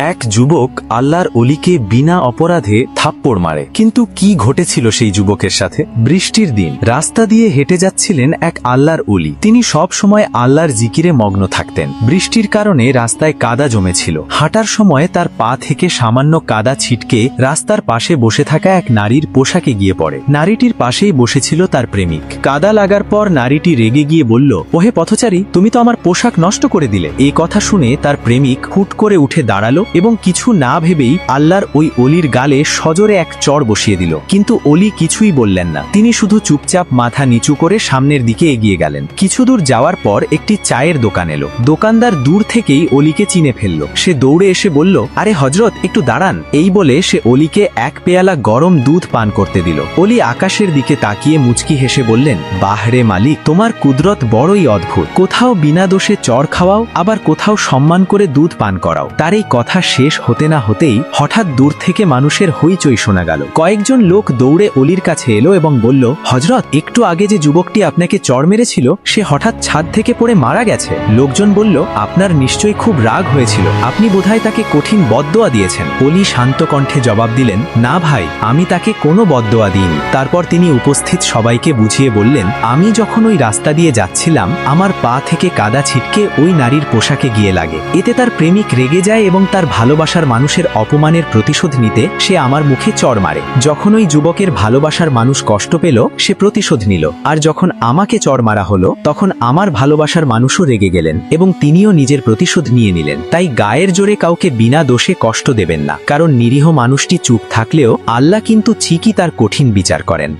এক যুবক আল্লাহর অলিকে বিনা অপরাধে থাপ্পড় মারে। কিন্তু কি ঘটেছিল সেই যুবকের সাথে? বৃষ্টির দিন রাস্তা দিয়ে হেঁটে যাচ্ছিলেন এক আল্লাহর অলি। তিনি সব সময় আল্লাহর জিকিরে মগ্ন থাকতেন। বৃষ্টির কারণে রাস্তায় কাদা জমেছিল। হাঁটার সময় তার পা থেকে সামান্য কাদা ছিটকে রাস্তার পাশে বসে থাকা এক নারীর পোশাকে গিয়ে পড়ে। নারীটির পাশেই বসেছিল তার প্রেমিক। কাদা লাগার পর নারীটি রেগে গিয়ে বলল, ওহে পথচারী, তুমি তো আমার পোশাক নষ্ট করে দিলে। এই কথা শুনে তার প্রেমিক হুট করে উঠে দাঁড়ালো এবং কিছু না ভেবেই আল্লাহর ওই অলির গালে সজোরে এক চড় বসিয়ে দিল। কিন্তু অলি কিছুই বললেন না। তিনি শুধু চুপচাপ মাথা নিচু করে সামনের দিকে এগিয়ে গেলেন। কিছু দূর যাওয়ার পর একটি চায়ের দোকান এলো। দোকানদার দূর থেকেই অলিকে চিনে ফেলল। সে দৌড়ে এসে বলল, আরে হযরত, একটু দাঁড়ান। এই বলে সে অলিকে এক পেয়ালা গরম দুধ পান করতে দিল। অলি আকাশের দিকে তাকিয়ে মুচকি হেসে বললেন, বাহরে মালিক, তোমার কুদরত বড়ই অদ্ভুত। কোথাও বিনা দোষে চড় খাওয়াও, আবার কোথাও সম্মান করে দুধ পান করাও। তার এই কথা শেষ হতে না হতেই হঠাৎ দূর থেকে মানুষের হইচই শোনা গেল। কয়েকজন লোক দৌড়ে অলির কাছে এলো এবং বলল, হযরত, একটু আগে যে যুবকটি আপনাকে চড় মেরেছিল সে হঠাৎ ছাদ থেকে পড়ে মারা গেছে। লোকজন বলল, আপনার নিশ্চয়ই খুব রাগ হয়েছিল, আপনি বোধহয় তাকে কঠিন বদদোয়া দিয়েছেন। অলি শান্ত কণ্ঠে জবাব দিলেন, না ভাই, আমি তাকে কোনো বদদোয়া দিইনি। তারপর তিনি উপস্থিত সবাইকে বুঝিয়ে বললেন, আমি যখন ওই রাস্তা দিয়ে যাচ্ছিলাম আমার পা থেকে কাদা ছিটকে ওই নারীর পোশাকে গিয়ে লাগে। এতে তার প্রেমিক রেগে যায় এবং তার ভালোবাসার মানুষের অপমানের প্রতিশোধ নিতে সে আমার মুখে চড় মারে। যখন ওই যুবকের ভালোবাসার মানুষ কষ্ট পেল সে প্রতিশোধ নিল, আর যখন আমাকে চড় মারা হলো তখন আমার ভালোবাসার মানুষও রেগে গেলেন এবং তিনিও নিজের প্রতিশোধ নিয়ে নিলেন। তাই গায়ের জোরে কাউকে বিনা দোষে কষ্ট দেবেন না, কারণ নিরীহ মানুষটি চুপ থাকলেও আল্লাহ কিন্তু ঠিকই তার কঠিন বিচার করেন।